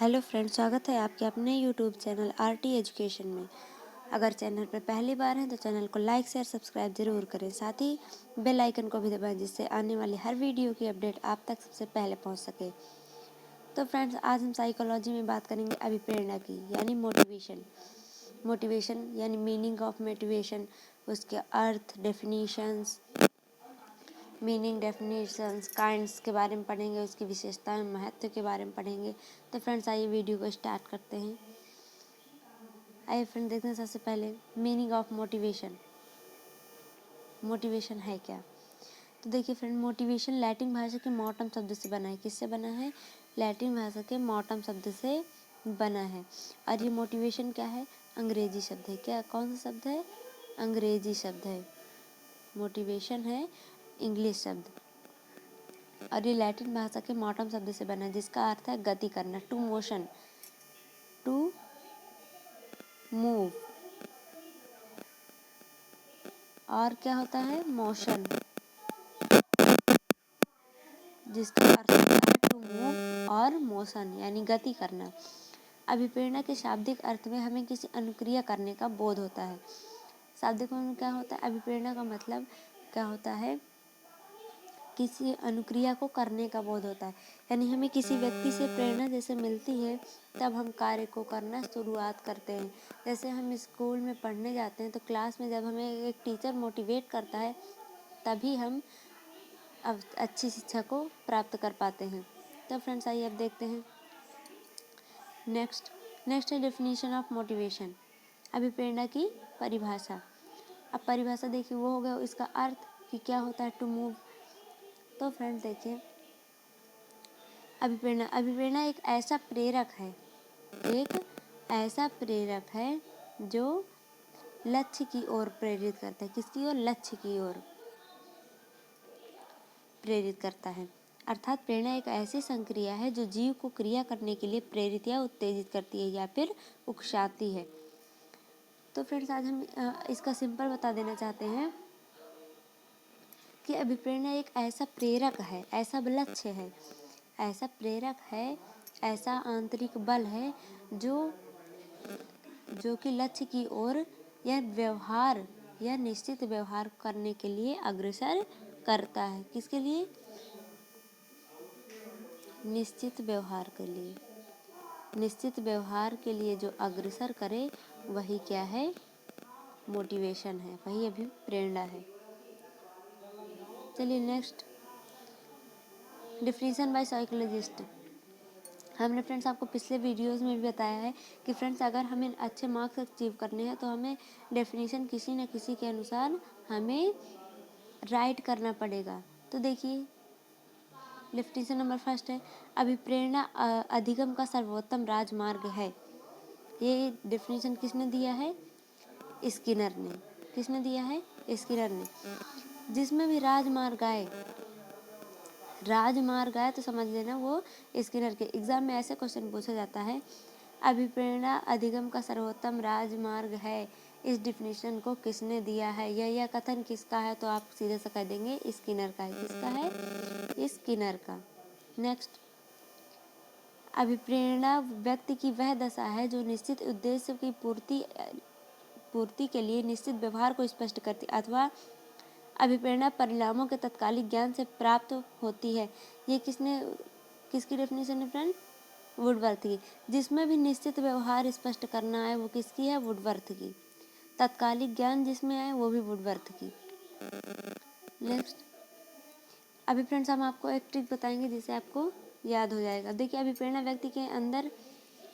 Hello friends, स्वागत है आपके अपने यूट्यूब चैनल आरटी एजुकेशन में। अगर चैनल पर पहली बार हैं तो चैनल को लाइक शेयर सब्सक्राइब ज़रूर करें। साथ ही बेल आइकन को भी दबाएं जिससे आने वाली हर वीडियो की अपडेट आप तक सबसे पहले पहुंच सके। तो फ्रेंड्स, आज हम साइकोलॉजी में बात करेंगे अभिप्रेरणा की, यानी मोटिवेशन यानी मीनिंग ऑफ मोटिवेशन, उसके अर्थ, डेफिनेशंस, काइंड्स के बारे में पढ़ेंगे, उसकी विशेषताएं, महत्व के बारे में पढ़ेंगे। तो फ्रेंड्स, आइए वीडियो को स्टार्ट करते हैं। आइए फ्रेंड, देखते हैं सबसे पहले मीनिंग ऑफ मोटिवेशन। मोटिवेशन है क्या? तो देखिए फ्रेंड, मोटिवेशन लैटिन भाषा के मोटम शब्द से बना है। किससे बना है? लैटिन भाषा के मोटम शब्द से बना है। और ये मोटिवेशन क्या है? अंग्रेजी शब्द है। क्या, कौन सा शब्द है? अंग्रेजी शब्द है। मोटिवेशन है इंग्लिश शब्द, और ये लैटिन भाषा के मोटम शब्द से बना है, जिसका अर्थ है गति करना, टू मोशन, टू मूव। और क्या होता है? मोशन, जिसका अर्थ होता है टू मूव और मोशन यानी गति करना। अभिप्रेरणा के शाब्दिक अर्थ में हमें किसी अनुक्रिया करने का बोध होता है। शाब्दिक में क्या होता है? अभिप्रेरणा का मतलब क्या होता है? किसी अनुक्रिया को करने का बोध होता है, यानी हमें किसी व्यक्ति से प्रेरणा जैसे मिलती है तब हम कार्य को करना शुरुआत करते हैं। जैसे हम स्कूल में पढ़ने जाते हैं तो क्लास में जब हमें एक टीचर मोटिवेट करता है तभी हम अब अच्छी शिक्षा को प्राप्त कर पाते हैं। तो फ्रेंड्स, आइए अब देखते हैं नेक्स्ट है डेफिनेशन ऑफ मोटिवेशन, अभिप्रेरणा की परिभाषा। अब परिभाषा देखिए, वो हो गया इसका अर्थ कि क्या होता है टू मूव। तो फ्रेंड्स देखिए, अभिप्रेरणा एक ऐसा प्रेरक है जो लक्ष्य की ओर प्रेरित करता है। किसकी ओर? लक्ष्य की ओर प्रेरित करता है। अर्थात प्रेरणा एक ऐसी संक्रिया है जो जीव को क्रिया करने के लिए प्रेरित या उत्तेजित करती है या फिर उकसाती है। तो फ्रेंड्स, आज हम इसका सिंपल बता देना चाहते हैं कि अभिप्रेरणा एक ऐसा प्रेरक है, ऐसा लक्ष्य है, ऐसा प्रेरक है, ऐसा आंतरिक बल है जो कि लक्ष्य की ओर या निश्चित व्यवहार करने के लिए अग्रसर करता है। किसके लिए? निश्चित व्यवहार के लिए जो अग्रसर करे वही क्या है? मोटिवेशन है, वही अभिप्रेरणा है। चलिए नेक्स्ट, डिफिनीशन बाय साइकोलॉजिस्ट। हमने फ्रेंड्स आपको पिछले वीडियोस में भी बताया है कि फ्रेंड्स, अगर हमें अच्छे मार्क्स अचीव करने हैं तो हमें डेफिनेशन किसी न किसी के अनुसार हमें राइट करना पड़ेगा। तो देखिए, डेफिनेशन नंबर फर्स्ट है, अभिप्रेरणा अधिगम का सर्वोत्तम राजमार्ग है। ये डेफिनेशन किसने दिया है? स्किनर ने। किसने दिया है? स्किनर ने। जिसमें भी राजमार्ग आए तो समझ लेना वो स्किनर के। एग्जाम में ऐसे क्वेश्चन पूछा जाता है, अभिप्रेरणा अधिगम का सर्वोत्तम राजमार्ग है, इस डिफिनेशन को किसने दिया है? यह कथन किसका है? तो आप सीधे से कह देंगे स्किनर का है। किसका है? स्किनर का। नेक्स्ट, अभिप्रेरणा व्यक्ति की वह दशा है जो निश्चित उद्देश्य की पूर्ति के लिए निश्चित व्यवहार को स्पष्ट करती अथवा अभिप्रेरणा परिणामों के तत्कालिक ज्ञान से प्राप्त होती है। ये किसकी डेफिनेशन है फ्रेंड? वुडवर्थ की। जिसमें भी निश्चित व्यवहार स्पष्ट करना है वो किसकी है? वुडवर्थ की। तत्कालिक ज्ञान जिसमें आए वो भी वुडवर्थ की। नेक्स्ट, अभी फ्रेंड्स हम आपको एक ट्रिक बताएंगे जिससे आपको याद हो जाएगा। देखिए, अभिप्रेरणा व्यक्ति के अंदर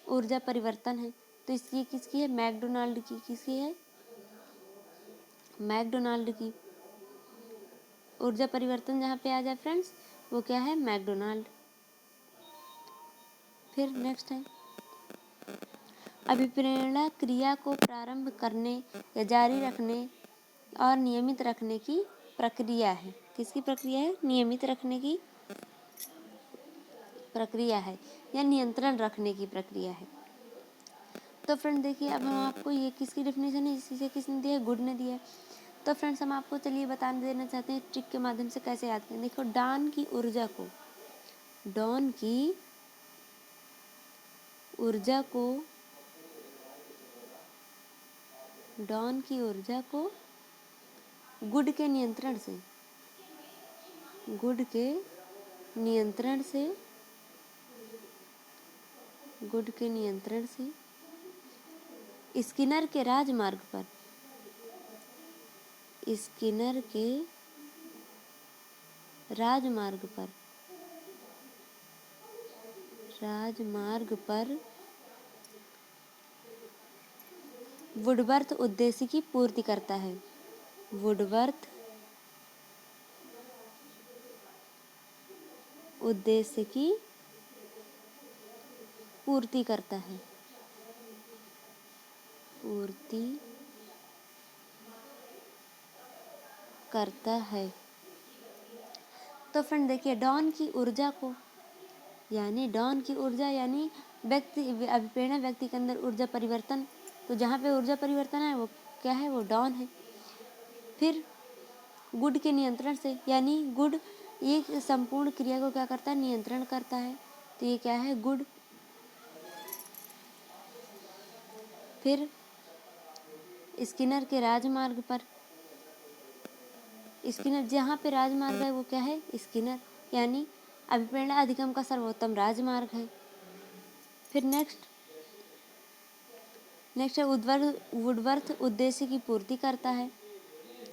ऊर्जा परिवर्तन है, तो इसकी किसकी है? मैकडोनाल्ड की। किसकी है? मैकडोनाल्ड की। ऊर्जा परिवर्तन जहाँ पे आ जाए फ्रेंड्स, वो क्या है? मैकडोनाल्ड। फिर नेक्स्ट है, अभिप्रेरणा क्रिया को प्रारंभ करने या जारी रखने और नियमित रखने की प्रक्रिया है। किसकी प्रक्रिया है? नियमित रखने की प्रक्रिया है या नियंत्रण रखने की प्रक्रिया है। तो फ्रेंड देखिए, अब हम आपको ये किसकी डेफिनेशन है? इसी किसने दिया है? गुड ने दिया है। तो फ्रेंड्स, हम आपको चलिए बता देना चाहते हैं ट्रिक के माध्यम से कैसे याद करें। देखो, डॉन की ऊर्जा को गुड के नियंत्रण से स्किनर के राजमार्ग पर वुडवर्थ उद्देश्य की पूर्ति करता है। तो फ्रेंड देखिए, डॉन की ऊर्जा यानी अभिप्रेरणा व्यक्ति के अंदर ऊर्जा परिवर्तन। तो जहाँ पे ऊर्जा परिवर्तन है वो क्या है, वो डॉन है। फिर गुड के नियंत्रण से, यानी गुड ये संपूर्ण क्रिया को क्या करता है, नियंत्रण करता है। तो ये क्या है, गुड। फिर स्किनर के राजमार्ग पर, जहाँ पे राजमार्ग है वो क्या है, स्किनर, यानी अभिप्रेरणा अधिगम का सर्वोत्तम राजमार्ग है। फिर नेक्स्ट है वुडवर्थ उद्देश्य की पूर्ति करता है।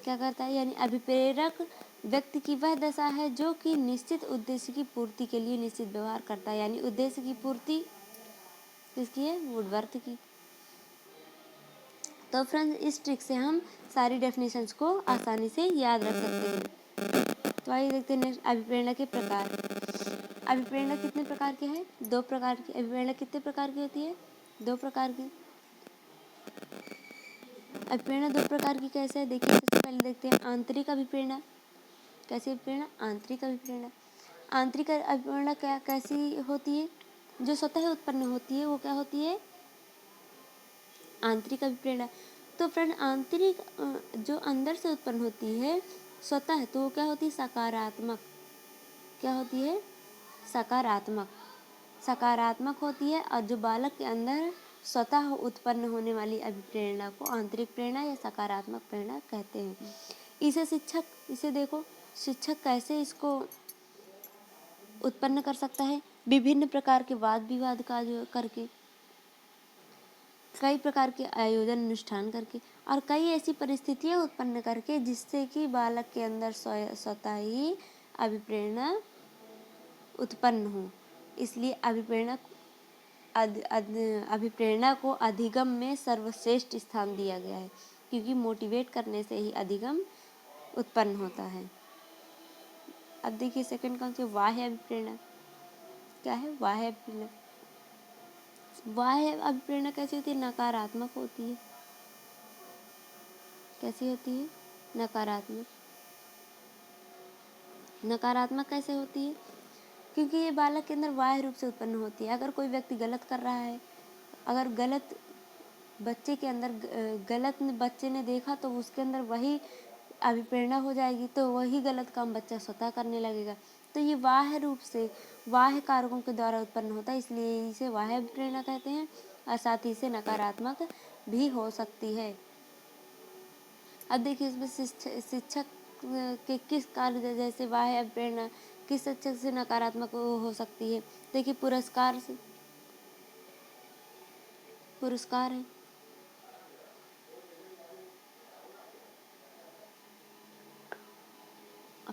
क्या करता है, यानी अभिप्रेरक व्यक्ति की वह दशा है जो कि निश्चित उद्देश्य की पूर्ति के लिए निश्चित व्यवहार करता है। यानी उद्देश्य की पूर्ति किसकी है, वुडवर्थ की। तो फ्रेंड्स, इस ट्रिक से हम सारी डेफिनेशंस को आसानी से याद रख सकते हैं। तो आइए देखते हैं नेक्स्ट, अभिप्रेरणा के प्रकार। अभिप्रेरणा कितने प्रकार के हैं, 2 प्रकार की। अभिप्रेरणा कितने प्रकार की होती है, 2 प्रकार की। अभिप्रेरणा 2 प्रकार की कैसे है, देखिए सबसे पहले देखते हैं आंतरिक अभिप्रेरणा। कैसी अभिप्रेरणा, आंतरिक अभिप्रेरणा। आंतरिक अभिप्रेरणा कैसी होती है, जो स्वतः उत्पन्न होती है वो क्या होती है, आंतरिक अभिप्रेरणा। तो फ्रेंड, आंतरिक जो अंदर से उत्पन्न होती है स्वतः, तो वो क्या होती है, सकारात्मक। क्या होती है, सकारात्मक होती है। और जो बालक के अंदर स्वतः उत्पन्न होने वाली अभिप्रेरणा को आंतरिक प्रेरणा या सकारात्मक प्रेरणा कहते हैं। इसे देखो, शिक्षक कैसे इसको उत्पन्न कर सकता है, विभिन्न प्रकार के वाद विवाद का करके, कई प्रकार के आयोजन अनुष्ठान करके, और कई ऐसी परिस्थितियां उत्पन्न करके जिससे कि बालक के अंदर स्वतः ही अभिप्रेरणा उत्पन्न हो। इसलिए अभिप्रेरणा को अधिगम में सर्वश्रेष्ठ स्थान दिया गया है, क्योंकि मोटिवेट करने से ही अधिगम उत्पन्न होता है। अब देखिए सेकंड कौन सी, बाह्य अभिप्रेरणा। क्या है, बाह्य अभिप्रेरणा। बाह्य अभिप्रेरणा कैसी होती है, नकारात्मक होती है। कैसी होती है, नकारात्मक कैसे होती है, क्योंकि ये बालक के अंदर बाह्य रूप से उत्पन्न होती है। अगर कोई व्यक्ति गलत कर रहा है, अगर बच्चे ने देखा तो उसके अंदर वही अभिप्रेरणा हो जाएगी, तो वही गलत काम बच्चा स्वतः करने लगेगा। तो ये बाह्य रूप से, बाह्य कारकों के द्वारा उत्पन्न होता है, इसलिए इसे बाह्य अभिप्रेरणा कहते हैं। और साथ ही इसे नकारात्मक भी हो सकती है। अब देखिए इसमें शिक्षक के किस कार्य, जैसे बाह्य अभिप्रेरणा किस शिक्षक से नकारात्मक हो सकती है। देखिए पुरस्कार है।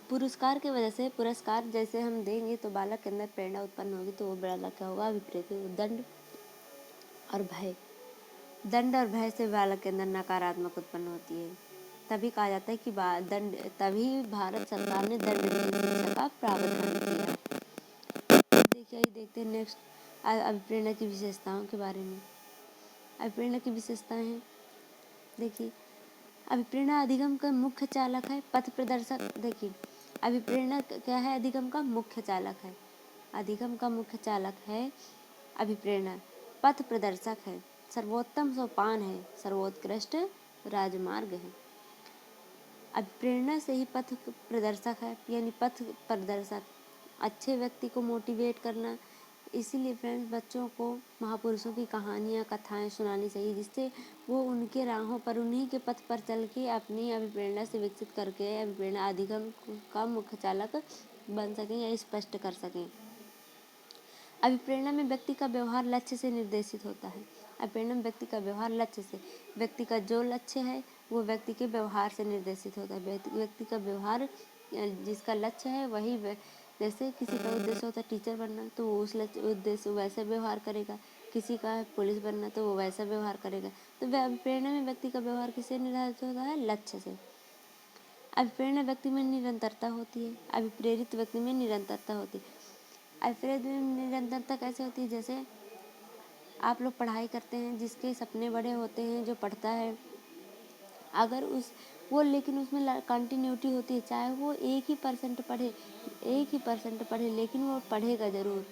पुरस्कार की वजह से, पुरस्कार जैसे हम देंगे तो बालक के अंदर प्रेरणा उत्पन्न होगी, तो वो बालक क्या होगा, विपरीत। दंड और भय से बालक के अंदर नकारात्मक उत्पन्न होती है। तभी कहा जाता है कि तभी भारत सरकार ने दंड शिक्षा का प्रावधान किया। देखिए देखते हैं नेक्स्ट, अभिप्रेरणा की विशेषताओं के बारे में। अभिप्रेरणा की विशेषताएं हैं, देखिए अभिप्रेरणा अधिगम का मुख्य चालक है, पथ प्रदर्शक। देखिए अभिप्रेरणा क्या है, अधिगम का मुख्य चालक है। अधिगम का मुख्य चालक है अभिप्रेरणा, पथ प्रदर्शक है, सर्वोत्तम सोपान है, सर्वोत्कृष्ट राजमार्ग है। अभिप्रेरणा से ही पथ प्रदर्शक है, यानी पथ प्रदर्शक अच्छे व्यक्ति को मोटिवेट करना, इसीलिए फ्रेंड्स बच्चों को महापुरुषों की कहानियाँ कथाएँ सुनानी चाहिए, जिससे वो उनके राहों पर उन्हीं के पथ पर चल के अपनी अभिप्रेरणा से विकसित करके अभिप्रेरणा अधिगम का मुख्य चालक बन सकें या स्पष्ट कर सकें। अभिप्रेरणा में व्यक्ति का व्यवहार लक्ष्य से निर्देशित होता है। अभिप्रेरणा में व्यक्ति का व्यवहार लक्ष्य से, व्यक्ति का जो लक्ष्य है वो व्यक्ति के व्यवहार से निर्देशित होता है। व्यक्ति का व्यवहार जिसका लक्ष्य है वही, जैसे किसी का उद्देश्य होता है टीचर बनना तो वो उस उद्देश्य वैसा व्यवहार करेगा, किसी का पुलिस बनना तो वो वैसा व्यवहार करेगा। तो अभिप्रेरणा में व्यक्ति का व्यवहार किससे निर्धारित होता है? लक्ष्य से। अभिप्रेरणा व्यक्ति में निरंतरता होती है, अभिप्रेरित व्यक्ति में निरंतरता होती है। अभिप्रेरित में निरंतरता कैसे होती है? जैसे आप लोग पढ़ाई करते हैं, जिसके सपने बड़े होते हैं, जो पढ़ता है, अगर लेकिन उसमें कंटिन्यूटी होती है, चाहे वो 1% पढ़े लेकिन वो पढ़ेगा ज़रूर।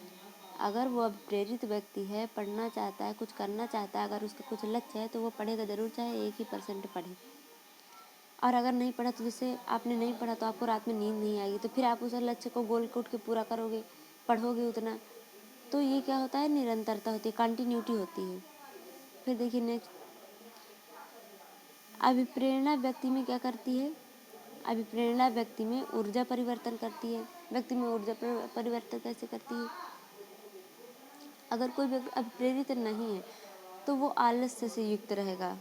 अगर वो अब प्रेरित व्यक्ति है, पढ़ना चाहता है, कुछ करना चाहता है, अगर उसका कुछ लक्ष्य है तो वो पढ़ेगा ज़रूर, चाहे 1% पढ़े। और अगर नहीं पढ़ा तो जैसे आपने नहीं पढ़ा तो आपको रात में नींद नहीं आएगी, तो फिर आप उस लक्ष्य को गोल कोट के पूरा करोगे, पढ़ोगे उतना। तो ये क्या होता है? निरंतरता होती है, कंटिन्यूटी होती है। फिर देखिए नेक्स्ट, अभिप्रेरणा व्यक्ति में क्या करती है? अभिप्रेरणा व्यक्ति में ऊर्जा परिवर्तन करती है। व्यक्ति में ऊर्जा परिवर्तन कैसे करती है? अगर कोई व्यक्ति अभिप्रेरित नहीं है तो वो आलस्य से युक्त रहेगा,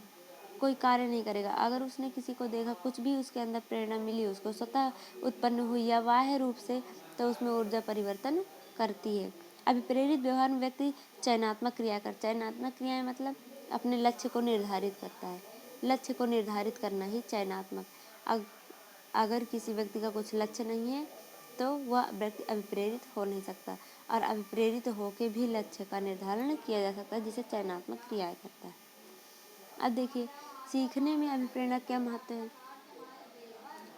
कोई कार्य नहीं करेगा। अगर उसने किसी को देखा, कुछ भी उसके अंदर प्रेरणा मिली, उसको स्वतः उत्पन्न हुई या बाह्य रूप से, तो उसमें ऊर्जा परिवर्तन करती है। अभिप्रेरित व्यवहार में व्यक्ति चयनात्मक क्रियाएं मतलब अपने लक्ष्य को निर्धारित करता है। लक्ष्य को निर्धारित करना ही चयनात्मक। अगर किसी व्यक्ति का कुछ लक्ष्य नहीं है तो वह व्यक्ति अभिप्रेरित हो नहीं सकता, और अभिप्रेरित होकर भी लक्ष्य का निर्धारण किया जा सकता है, जिसे चयनात्मक क्रियाएं करता है। अब देखिए, सीखने में अभिप्रेरणा क्या महत्व है?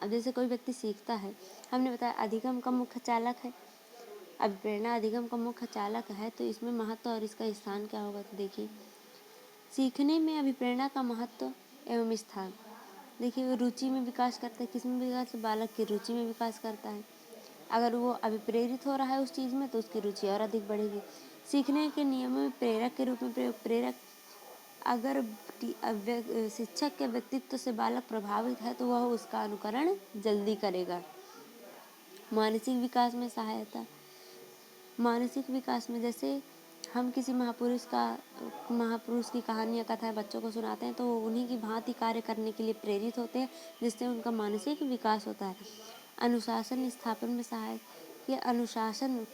अब जैसे कोई व्यक्ति सीखता है, हमने बताया अधिगम का मुख्य चालक है, अभिप्रेरणा अधिगम का मुख्य चालक है, तो इसमें महत्व और इसका स्थान क्या होगा? तो देखिए, सीखने में अभिप्रेरणा का महत्व एवं स्थान। देखिए, वो रुचि में विकास करता है। किस में विकास? बालक की रुचि में विकास करता है। अगर वो अभिप्रेरित हो रहा है उस चीज़ में तो उसकी रुचि और अधिक बढ़ेगी। सीखने के नियमों में प्रेरक के रूप में प्रेरक, अगर शिक्षक के व्यक्तित्व से बालक प्रभावित है तो वह उसका अनुकरण जल्दी करेगा। मानसिक विकास में सहायता। मानसिक विकास में जैसे हम किसी महापुरुष की कहानियाँ कथाएं बच्चों को सुनाते हैं तो वो उन्हीं की भांति कार्य करने के लिए प्रेरित होते हैं, जिससे उनका मानसिक विकास होता है। अनुशासन स्थापन में सहायक, ये अनुशासन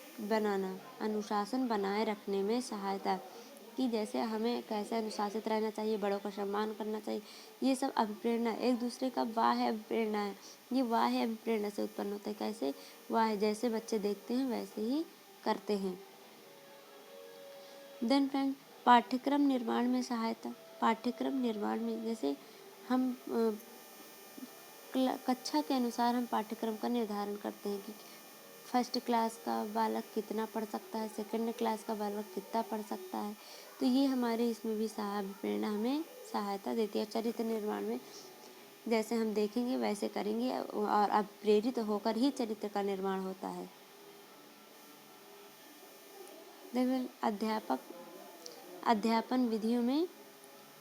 बनाए रखने में सहायता, कि जैसे हमें कैसे अनुशासित रहना चाहिए, बड़ों का सम्मान करना चाहिए। ये सब अभिप्रेरणा, एक दूसरे का बाह्य अभिप्रेरणा है। ये बाह्य अभिप्रेरणा से उत्पन्न होता है। कैसे? बाह्य, जैसे बच्चे देखते हैं वैसे ही करते हैं। देन फ्रेंड, पाठ्यक्रम निर्माण में सहायता। पाठ्यक्रम निर्माण में जैसे हम कक्षा के अनुसार हम पाठ्यक्रम का निर्धारण करते हैं कि फर्स्ट क्लास का बालक कितना पढ़ सकता है, सेकंड क्लास का बालक कितना पढ़ सकता है। तो ये हमारे इसमें भी अभिप्रेरणा हमें सहायता देती है। चरित्र निर्माण में जैसे हम देखेंगे वैसे करेंगे, और अब प्रेरित होकर ही चरित्र का निर्माण होता है। अध्यापन विधियों में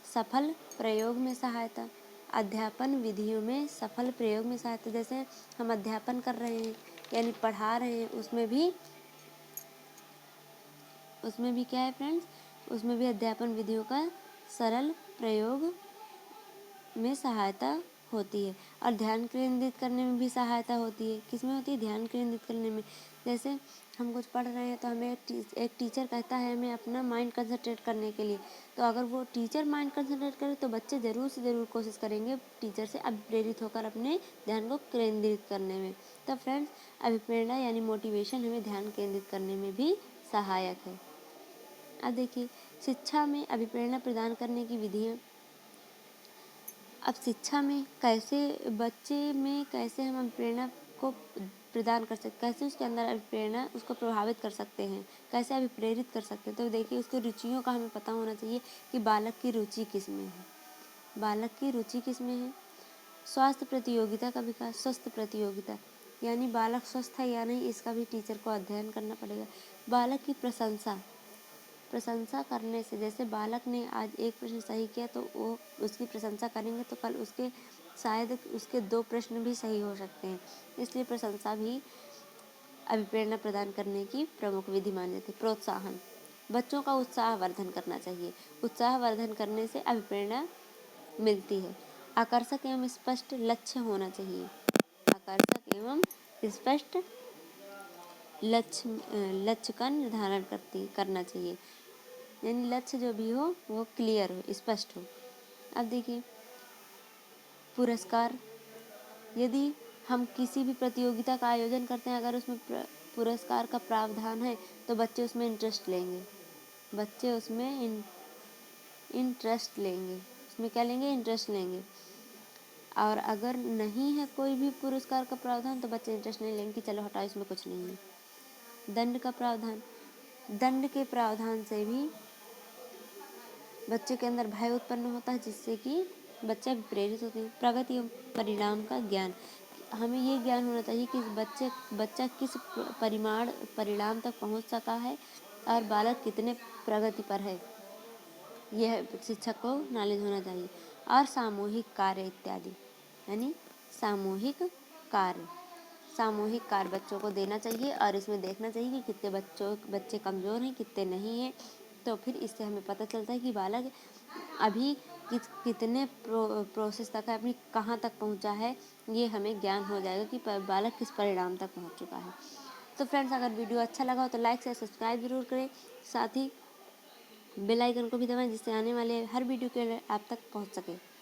सफल प्रयोग में सहायता। अध्यापन विधियों में सफल प्रयोग में सहायता, जैसे हम अध्यापन कर रहे हैं यानी पढ़ा रहे हैं, उसमें भी क्या है फ्रेंड्स? उसमें भी अध्यापन विधियों का सरल प्रयोग में सहायता होती है। और ध्यान केंद्रित करने में भी सहायता होती है। किस में होती है? ध्यान केंद्रित करने में। जैसे हम कुछ पढ़ रहे हैं तो हमें एक टीचर कहता है हमें अपना माइंड कंसंट्रेट करने के लिए, तो अगर वो टीचर माइंड कंसंट्रेट करे तो बच्चे ज़रूर से ज़रूर कोशिश करेंगे टीचर से प्रेरित होकर अपने ध्यान को केंद्रित करने में। तो फ्रेंड्स, अभिप्रेरणा यानी मोटिवेशन हमें ध्यान केंद्रित करने में भी सहायक है। अब देखिए, शिक्षा में अभिप्रेरणा प्रदान करने की विधियाँ। अब शिक्षा में बच्चे में कैसे हम अभिप्रेरणा को प्रदान कर सकते, कैसे उसके अंदर अभिप्रेरणा उसको प्रभावित कर सकते हैं, कैसे अभिप्रेरित कर सकते हैं? तो देखिए, उसको रुचियों का हमें पता होना चाहिए कि बालक की रुचि किस में है। बालक की रुचि किस में है? स्वस्थ प्रतियोगिता का विकास। स्वस्थ प्रतियोगिता यानी बालक स्वस्थ है या नहीं, इसका भी टीचर को अध्ययन करना पड़ेगा। बालक की प्रशंसा करने से, जैसे बालक ने आज एक प्रश्न सही किया तो वो उसकी प्रशंसा करेंगे तो कल उसके शायद उसके 2 प्रश्न भी सही हो सकते हैं। इसलिए प्रशंसा भी अभिप्रेरणा प्रदान करने की प्रमुख विधि मानी जाती है। प्रोत्साहन, बच्चों का उत्साह वर्धन करना चाहिए। उत्साह वर्धन करने से अभिप्रेरणा मिलती है। आकर्षक एवं स्पष्ट लक्ष्य होना चाहिए। आकर्षक एवं स्पष्ट लक्ष्य का निर्धारण करना चाहिए, यानी लक्ष्य जो भी हो वो क्लियर हो, स्पष्ट हो। अब देखिए पुरस्कार, यदि हम किसी भी प्रतियोगिता का आयोजन करते हैं, अगर उसमें पुरस्कार का प्रावधान है तो बच्चे उसमें इंटरेस्ट लेंगे। उसमें क्या लेंगे? इंटरेस्ट लेंगे। और अगर नहीं है कोई भी पुरस्कार का प्रावधान तो बच्चे इंटरेस्ट नहीं लेंगे कि चलो हटाओ, इसमें कुछ नहीं है। दंड का प्रावधान, दंड के प्रावधान से भी बच्चे के अंदर भय उत्पन्न होता है, जिससे कि बच्चे प्रेरित होते हैं। प्रगति एवं परिणाम का ज्ञान, हमें ये ज्ञान होना चाहिए कि बच्चा किस परिणाम तक पहुंच सका है और बालक कितने प्रगति पर है, यह शिक्षक को नॉलेज होना चाहिए। और सामूहिक कार्य इत्यादि, यानी सामूहिक कार्य बच्चों को देना चाहिए और इसमें देखना चाहिए कि कितने बच्चे कमज़ोर हैं, कितने नहीं हैं। तो फिर इससे हमें पता चलता है कि बालक अभी कितने प्रोसेस तक है, अपनी कहाँ तक पहुँचा है, ये हमें ज्ञान हो जाएगा कि बालक किस परिणाम तक पहुँच चुका है। तो फ्रेंड्स, अगर वीडियो अच्छा लगा हो तो लाइक से सब्सक्राइब जरूर करें, साथ ही बेल आइकन को भी दबाएं जिससे आने वाले हर वीडियो के आप तक पहुँच सके।